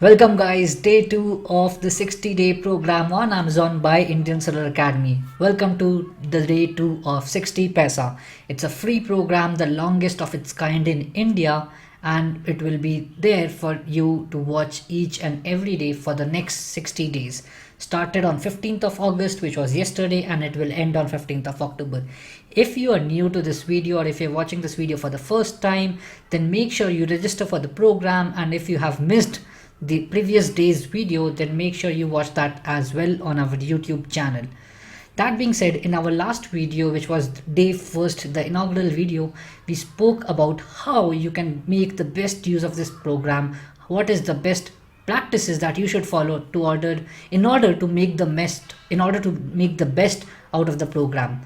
Welcome guys, day 2 of the 60-day program on Amazon by Indian Seller Academy. Welcome to the day 2 of 60 Paisa. It's a free program, the longest of its kind in India, and it will be there for you to watch each and every day for the next 60 days. Started on 15th of August, which was yesterday, and it will end on 15th of October. If you are new to this video or if you're watching this video for the first time, then make sure you register for the program, and if you have missed the previous day's video, then make sure you watch that as well on our YouTube channel. That being said, in our last video, which was day first, the inaugural video, we spoke about how you can make the best use of this program, what is the best practices that you should follow in order to make the best out of the program.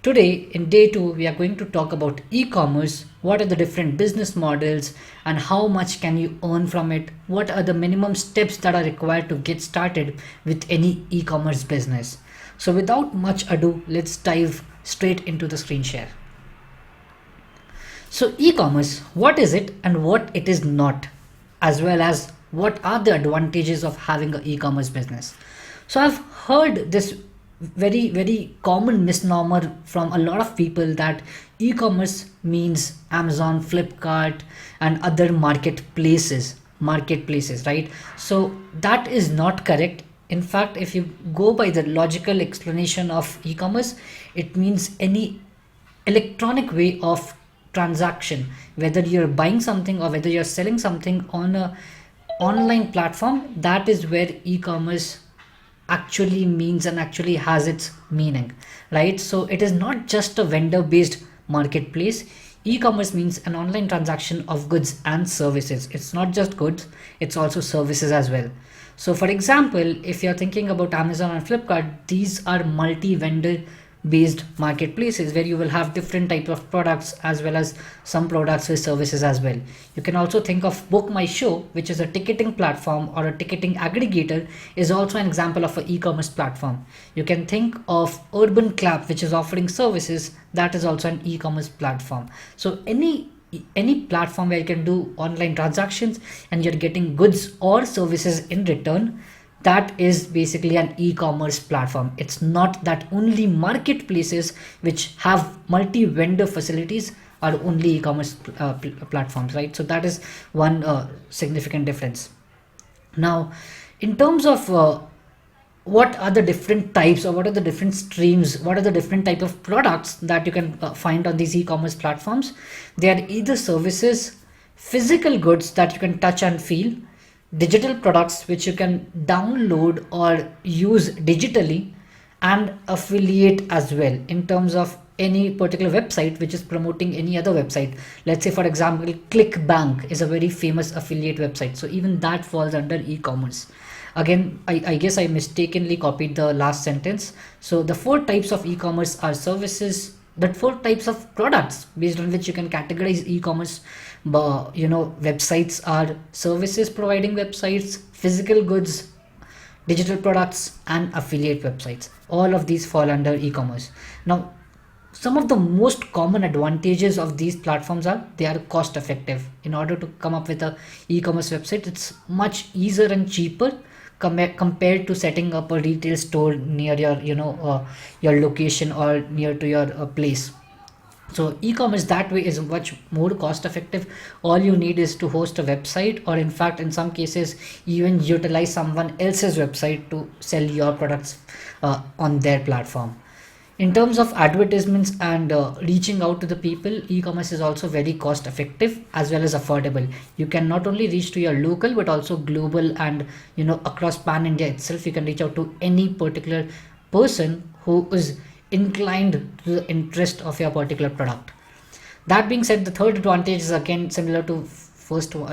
Today, in day 2, we are going to talk about e-commerce, what are the different business models and how much can you earn from it, what are the minimum steps that are required to get started with any e-commerce business. So without much ado, let's dive straight into the screen share. So e-commerce, what is it and what it is not, as well as what are the advantages of having an e-commerce business. So I've heard this very common misnomer from a lot of people that e-commerce means Amazon, Flipkart and other marketplaces, right? So that is not correct. In fact, if you go by the logical explanation of e-commerce, it means any electronic way of transaction, whether you're buying something or whether you're selling something on a online platform. That is where e-commerce actually means and actually has its meaning, right? So it is not just a vendor based marketplace. E-commerce means an online transaction of goods and services. It's not just goods, it's also services as well. So for example, if you're thinking about Amazon and Flipkart, these are multi-vendor based marketplaces where you will have different type of products as well as some products with services as well. You can also think of Book My Show, which is a ticketing platform or a ticketing aggregator, is also an example of an e-commerce platform. You can think of Urban Clap, which is offering services, that is also an e-commerce platform. So any platform where you can do online transactions and you're getting goods or services in return, that is basically an e-commerce platform. It's not that only marketplaces which have multi-vendor facilities are only e-commerce platforms, right? So that is one significant difference. Now, in terms of what are the different types or what are the different streams, what are the different type of products that you can find on these e-commerce platforms, they are either services, physical goods that you can touch and feel, digital products which you can download or use digitally, and affiliate as well in terms of any particular website which is promoting any other website. Let's say for example, ClickBank is a very famous affiliate website, so even that falls under e-commerce. Again, I guess I mistakenly copied the last sentence. So the 4 types of e-commerce are services, but 4 types of products based on which you can categorize e-commerce. Websites are services providing websites, physical goods, digital products and affiliate websites. All of these fall under e-commerce. Now, some of the most common advantages of these platforms are they are cost effective. In order to come up with a e-commerce website, it's much easier and cheaper compared to setting up a retail store near your location or near to your place. So e-commerce that way is much more cost effective. All you need is to host a website, or in fact in some cases even utilize someone else's website to sell your products on their platform. In terms of advertisements and reaching out to the people, e-commerce is also very cost effective as well as affordable. You can not only reach to your local but also global, and across pan India itself. You can reach out to any particular person who is inclined to the interest of your particular product. That being said, the third advantage is again similar to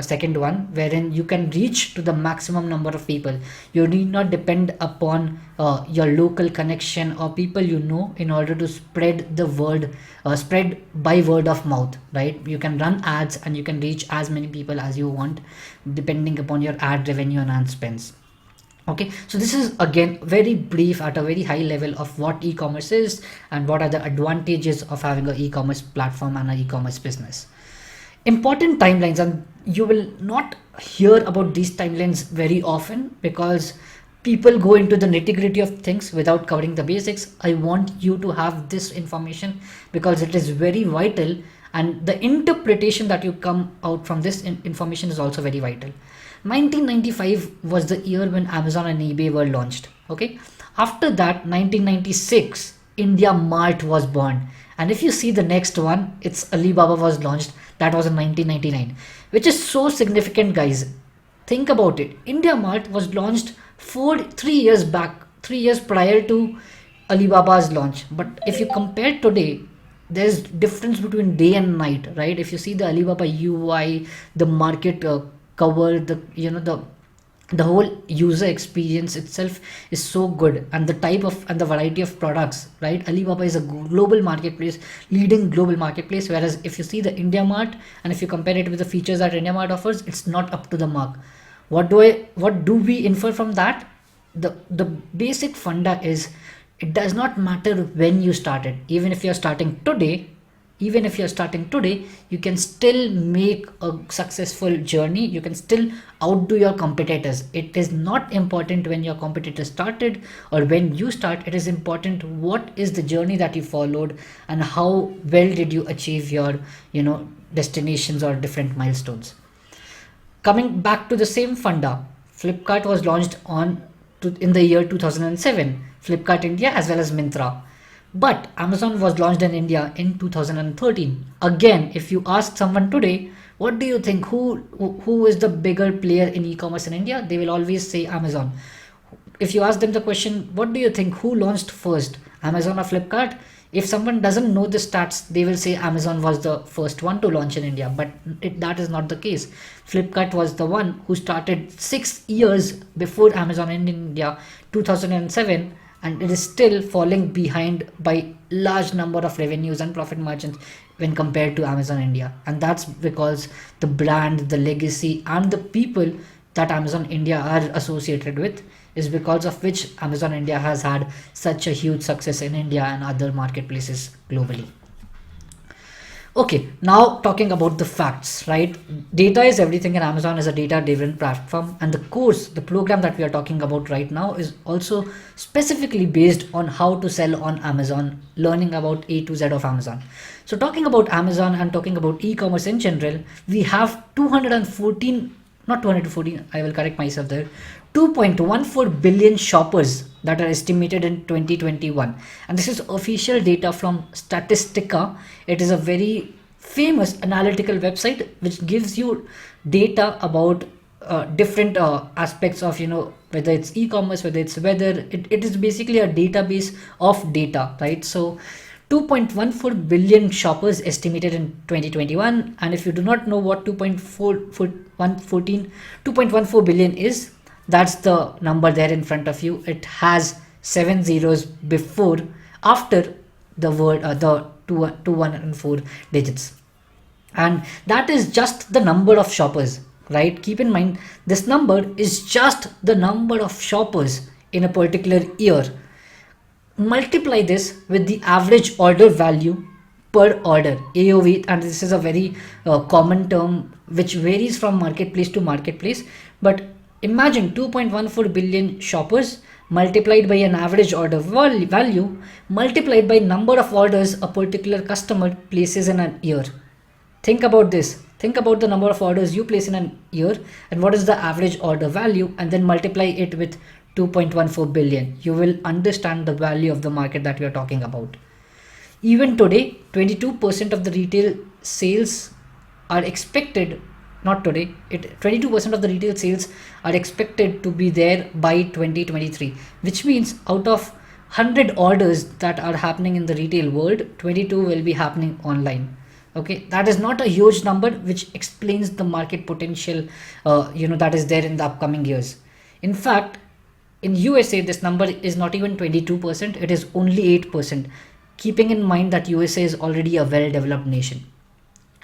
second one, wherein you can reach to the maximum number of people. You need not depend upon your local connection or people in order to spread the word, spread by word of mouth, right? You can run ads and you can reach as many people as you want depending upon your ad revenue and ad spends. Okay, so this is again very brief at a very high level of what e-commerce is and what are the advantages of having an e-commerce platform and an e-commerce business. Important timelines, and you will not hear about these timelines very often because people go into the nitty gritty of things without covering the basics. I want you to have this information because it is very vital, and the interpretation that you come out from this information is also very vital. 1995 was the year when Amazon and eBay were launched. Okay, after that, 1996, India Mart was born, and if you see the next one, it's Alibaba was launched. That was in 1999, which is so significant, guys. Think about it. India Mart was launched 3 years back, 3 years prior to Alibaba's launch. But if you compare today, there's difference between day and night, right? If you see the Alibaba UI, the market cover, the the whole user experience itself is so good, and the type of and the variety of products, right? Alibaba is a global marketplace, leading global marketplace, whereas if you see the India Mart and if you compare it with the features that India Mart offers, it's not up to the mark. What do we infer from that? The basic funda is, it does not matter when you started. Even if you're starting today, you can still make a successful journey. You can still outdo your competitors. It is not important when your competitors started or when you start. It is important what is the journey that you followed and how well did you achieve your destinations or different milestones. Coming back to the same funda, Flipkart was launched in the year 2007. Flipkart India as well as Myntra. But Amazon was launched in India in 2013. Again, if you ask someone today, what do you think? Who is the bigger player in e-commerce in India? They will always say Amazon. If you ask them the question, what do you think? Who launched first, Amazon or Flipkart? If someone doesn't know the stats, they will say Amazon was the first one to launch in India, but that is not the case. Flipkart was the one who started 6 years before Amazon in India, 2007, and it is still falling behind by large number of revenues and profit margins when compared to Amazon India. And that's because the brand, the legacy, and the people that Amazon India are associated with is because of which Amazon India has had such a huge success in India and other marketplaces globally. Okay, now talking about the facts, right? Data is everything, and Amazon is a data-driven platform. And the program that we are talking about right now is also specifically based on how to sell on Amazon, learning about A to Z of Amazon. So talking about Amazon and talking about e-commerce in general, we have 214, not 214, I will correct myself there, 2.14 billion shoppers that are estimated in 2021, and this is official data from Statistica. It is a very famous analytical website which gives you data about different aspects of whether it's e-commerce, whether it's weather. It is basically a database of data, right? So 2.14 billion shoppers estimated in 2021, and if you do not know what 2.14 billion is, that's the number there in front of you. It has 7 zeros after the word, the 1 and 4 digits. And that is just the number of shoppers, right? Keep in mind, this number is just the number of shoppers in a particular year. Multiply this with the average order value per order, AOV, and this is a very common term which varies from marketplace to marketplace. But imagine 2.14 billion shoppers multiplied by an average order value multiplied by number of orders a particular customer places in a year. Think about this. Think about the number of orders you place in a year and what is the average order value, and then multiply it with 2.14 billion. You will understand the value of the market that we are talking about. Even today, 22% of the retail sales are expected, not today, 22% of the retail sales are expected to be there by 2023, which means out of 100 orders that are happening in the retail world, 22 will be happening online. Okay, that is not a huge number, which explains the market potential that is there in the upcoming years. In fact, in USA, this number is not even 22%, it is only 8%, keeping in mind that USA is already a well-developed nation.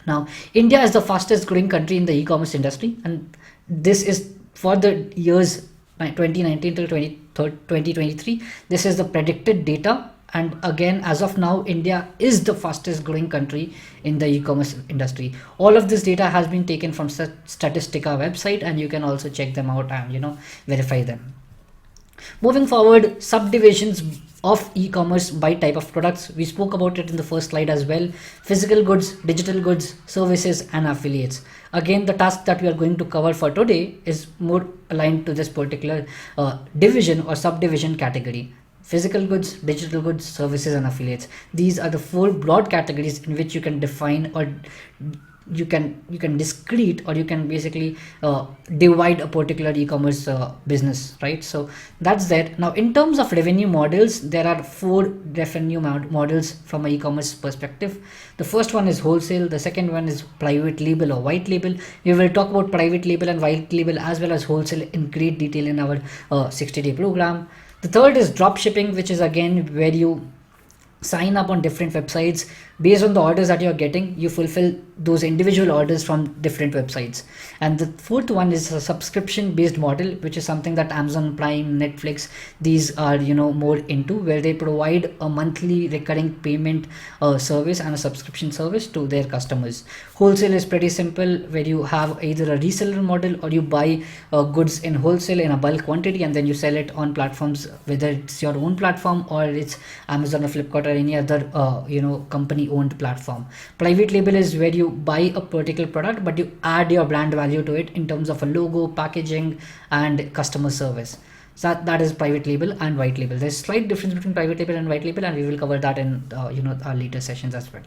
Now, India is the fastest growing country in the e-commerce industry, and this is for the years 2019 till 2023. This is the predicted data, And again, as of now, India is the fastest growing country in the e-commerce industry. All of this data has been taken from Statistica website, and you can also check them out and verify them. Moving forward, subdivisions of e-commerce by type of products. We spoke about it in the first slide as well. Physical goods, digital goods, services, and affiliates. Again, the task that we are going to cover for today is more aligned to this particular division or subdivision category. Physical goods, digital goods, services, and affiliates. These are the four broad categories in which you can define, or you can discrete, or you can basically divide a particular e-commerce business, right? So that's that. Now, in terms of revenue models, there are four revenue models from an e-commerce perspective. The first one is wholesale. The second one is private label or white label. We will talk about private label and white label as well as wholesale in great detail in our 60-day program. The third is drop shipping, which is again where you sign up on different websites. Based on the orders that you're getting, you fulfill those individual orders from different websites. And the fourth one is a subscription based model, which is something that Amazon Prime, Netflix, these are more into, where they provide a monthly recurring payment service and a subscription service to their customers. Wholesale is pretty simple, where you have either a reseller model or you buy goods in wholesale in a bulk quantity and then you sell it on platforms, whether it's your own platform or it's Amazon or Flipkart or any other company owned platform. Private label is where you buy a particular product but you add your brand value to it in terms of a logo, packaging, and customer service. So that is private label and white label. There's slight difference between private label and white label, and we will cover that in our later sessions as well.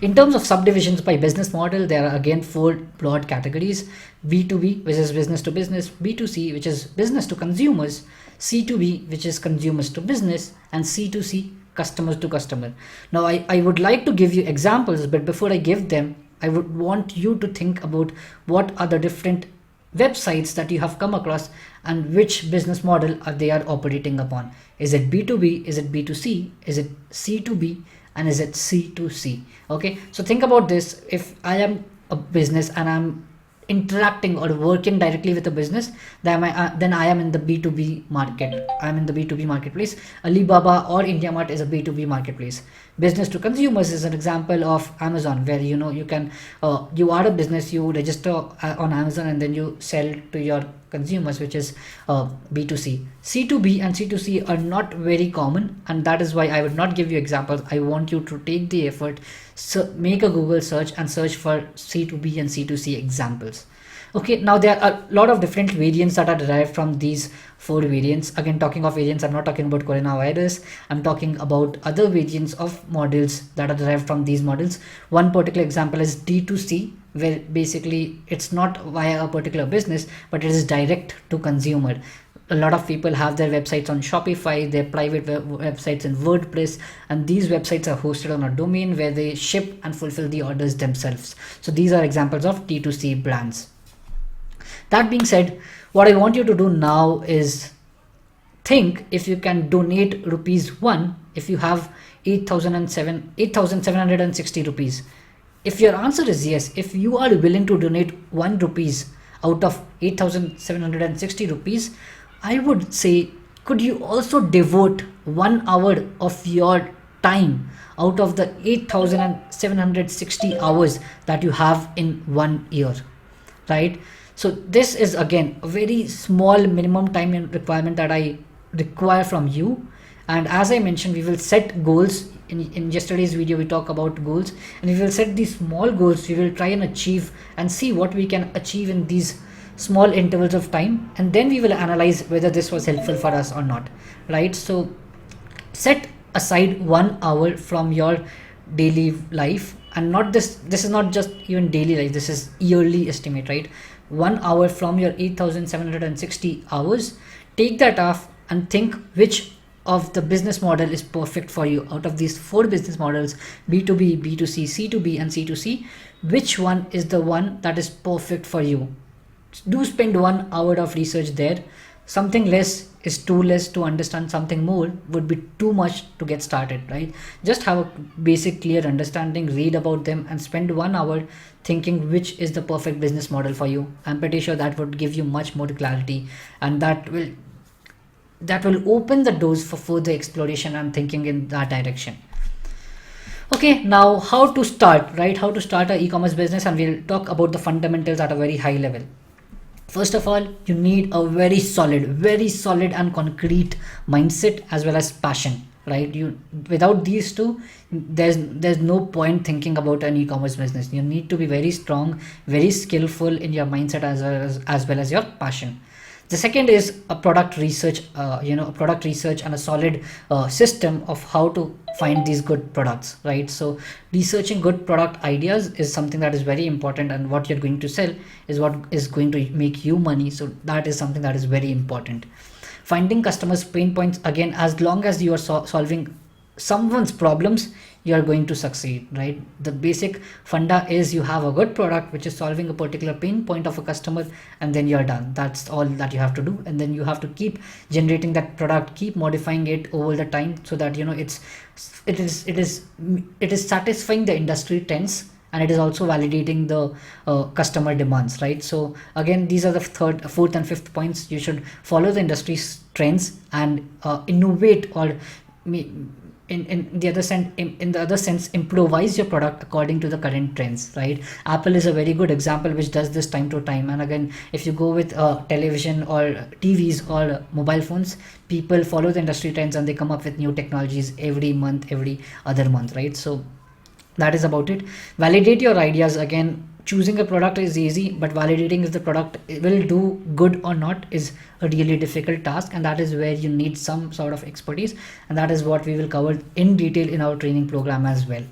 In terms of subdivisions by business model, there are again four broad categories: B2B, which is business to business; B2C, which is business to consumers; C2B, which is consumers to business; and C2C, customers to customer. Now, I would like to give you examples, but before I give them, I would want you to think about what are the different websites that you have come across and which business model they are operating upon. Is it B2B? Is it B2C? Is it C2B? And is it C2C? Okay, so think about this. If I am a business and I'm interacting or working directly with a business, then I am in the B2B market. I'm in the B2B marketplace. Alibaba or IndiaMart is a B2B marketplace. Business to consumers is an example of Amazon, where you can you are a business, you register on Amazon and then you sell to your consumers, which is B2C. C2B and C2C are not very common, and that is why I would not give you examples. I want you to take the effort, so make a Google search and search for C2B and C2C examples. Okay, now there are a lot of different variants that are derived from these four variants. Again, talking of variants, I'm not talking about coronavirus. I'm talking about other variants of models that are derived from these models. One particular example is D2C, where basically it's not via a particular business, but it is direct to consumer. A lot of people have their websites on Shopify, their private websites in WordPress, and these websites are hosted on a domain where they ship and fulfill the orders themselves. So these are examples of D2C brands. That being said, what I want you to do now is think if you can donate rupees 1 if you have 8,760 rupees. If your answer is yes, if you are willing to donate 1 rupees out of 8,760 rupees, I would say, could you also devote 1 hour of your time out of the 8,760 hours that you have in 1 year, right? So this is again a very small minimum time requirement that I require from you. And as I mentioned, we will set goals. In yesterday's video, we talk about goals, and we will set these small goals. We will try and achieve and see what we can achieve in these small intervals of time, and then we will analyze whether this was helpful for us or not, right? So set aside 1 hour from your daily life, and not this is not just even daily life, this is yearly estimate, right? 1 hour from your 8,760 hours. Take that off and think which of the business model is perfect for you out of these four business models: B2B, B2C, C2B, and C2C. Which one is the one that is perfect for you? Do spend 1 hour of research there. Something less is too less to understand, something more would be too much to get started, right? Just have a basic clear understanding, read about them, and spend 1 hour thinking which is the perfect business model for you. I'm pretty sure that would give you much more clarity, and that will that will open the doors for further exploration and thinking in that direction. Okay, now how to start, right? How to start a e-commerce business, and we'll talk about the fundamentals at a very high level. First of all, you need a very solid and concrete mindset as well as passion, right? You, without these two, there's no point thinking about an e-commerce business. You need to be very strong, very skillful in your mindset as well as your passion. The second is a product research, a product research and a solid system of how to find these good products, right? So researching good product ideas is something that is very important, and what you're going to sell is what is going to make you money. So that is something that is very important. Finding customers' pain points, again, as long as you are solving someone's problems, you are going to succeed, right? The basic funda is you have a good product which is solving a particular pain point of a customer, and then you're done. That's all that you have to do, and then you have to keep generating that product, keep modifying it over the time, so that it is satisfying the industry trends, and it is also validating the customer demands, right? So again, these are the third, fourth and fifth points. You should follow the industry's trends and innovate, or in the other sense, in the other sense, improvise your product according to the current trends, right? Apple is a very good example which does this time to time. And again, if you go with television or TVs or mobile phones, people follow the industry trends and they come up with new technologies every month, every other month, right? So that is about it. Validate your ideas. Again, choosing a product is easy, but validating if the product will do good or not is a really difficult task, and that is where you need some sort of expertise, and that is what we will cover in detail in our training program as well.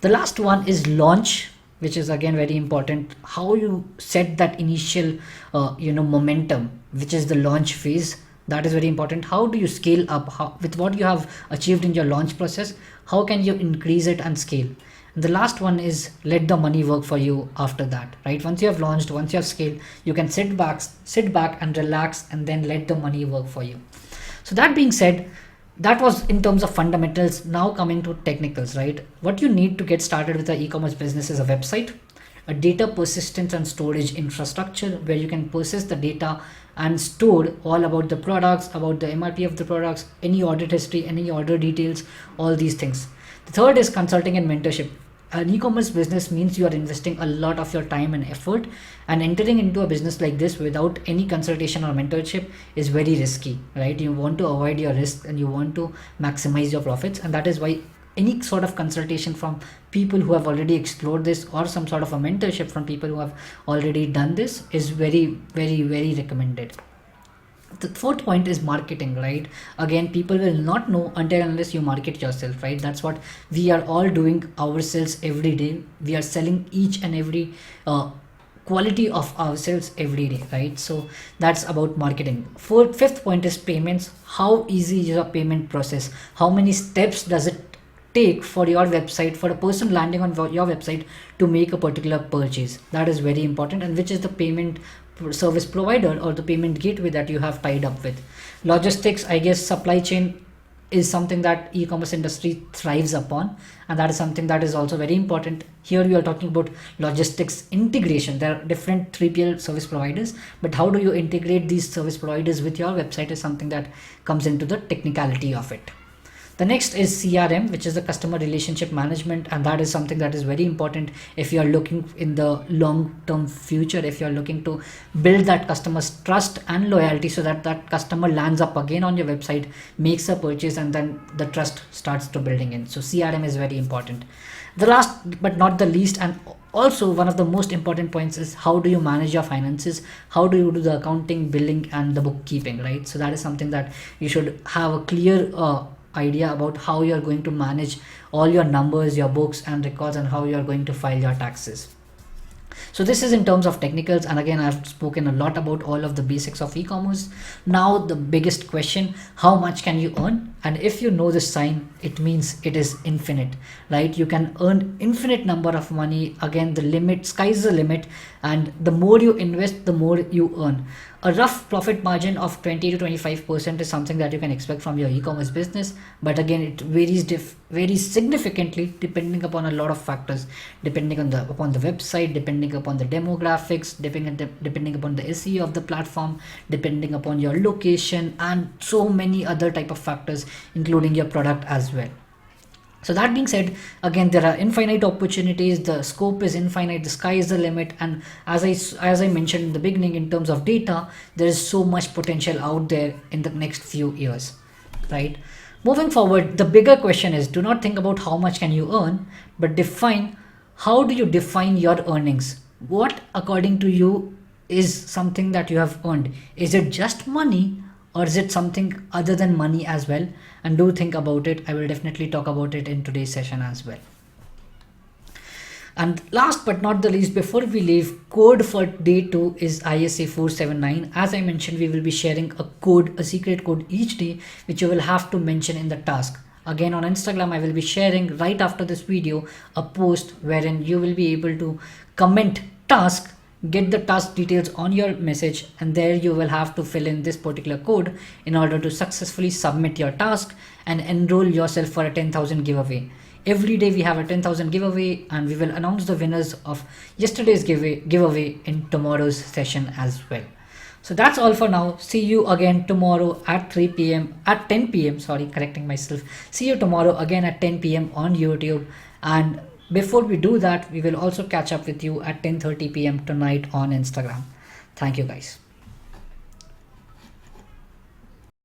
The last one is launch, which is again very important. How you set that initial momentum, which is the launch phase. That is very important. How do you scale up? How, with what you have achieved in your launch process, how can you increase it and scale? And the last one is let the money work for you after that, right? Once you have launched, once you have scaled, you can sit back and relax, and then let the money work for you. So that being said, that was in terms of fundamentals. Now coming to technicals, right? What you need to get started with an e-commerce business is a website, a data persistence and storage infrastructure where you can persist the data and store all about the products, about the MRP of the products, any audit history, any order details, all these things. The third is consulting and mentorship. An e-commerce business means you are investing a lot of your time and effort, and entering into a business like this without any consultation or mentorship is very risky, right? You want to avoid your risk and you want to maximize your profits, and that is why any sort of consultation from people who have already explored this, or some sort of a mentorship from people who have already done this, is very recommended. The fourth point is marketing, right? Again, people will not know until unless you market yourself, right? That's what we are all doing ourselves every day. We are selling each and every quality of ourselves every day, right? So that's about marketing. Fifth point is payments. How easy is your payment process? How many steps does it take for your website, for a person landing on your website, to make a particular purchase? That is very important. And which is the payment service provider or the payment gateway that you have tied up with? Logistics, I guess supply chain is something that e-commerce industry thrives upon, and that is something that is also very important. Here we are talking about logistics integration. There are different 3PL service providers, but how do you integrate these service providers with your website is something that comes into the technicality of it. The next is CRM, which is the customer relationship management, and that is something that is very important if you are looking in the long-term future, if you are looking to build that customer's trust and loyalty, so that that customer lands up again on your website, makes a purchase, and then the trust starts to building in. So CRM is very important. The last but not the least, and also one of the most important points, is how do you manage your finances? How do you do the accounting, billing, and the bookkeeping, right? So that is something that you should have a clear idea about how you're going to manage all your numbers, your books and records, and how you're going to file your taxes. So this is in terms of technicals, and again, I've spoken a lot about all of the basics of e-commerce. Now the biggest question, how much can you earn? And if you know this sign, it means it is infinite, right? You can earn infinite number of money. Again, the limit, sky's the limit, and the more you invest, the more you earn. A rough profit margin of 20 to 25% is something that you can expect from your e-commerce business, but again, it varies significantly depending upon a lot of factors, depending on upon the website, depending depending upon the demographics, depending upon the SEO of the platform, depending upon your location, and so many other type of factors, including your product as well. So that being said, again, there are infinite opportunities, the scope is infinite, the sky is the limit, and as I mentioned in the beginning, in terms of data, there is so much potential out there in the next few years, right? Moving forward, the bigger question is, do not think about how much can you earn, but define, how do you define your earnings? What according to you is something that you have earned? Is it just money, or is it something other than money as well? And do think about it. I will definitely talk about it in today's session as well. And last but not the least, before we leave, code for day 2 is ISA 479. As I mentioned, we will be sharing a code, a secret code each day, which you will have to mention in the task. Again, on Instagram, I will be sharing right after this video a post wherein you will be able to comment task, get the task details on your message, and there you will have to fill in this particular code in order to successfully submit your task and enroll yourself for a 10,000 giveaway. Every day we have a 10,000 giveaway, and we will announce the winners of yesterday's giveaway in tomorrow's session as well. So that's all for now. See you again tomorrow at 10 p.m. Sorry, correcting myself. See you tomorrow again at 10 p.m. on YouTube. And before we do that, we will also catch up with you at 10:30 p.m. tonight on Instagram. Thank you guys.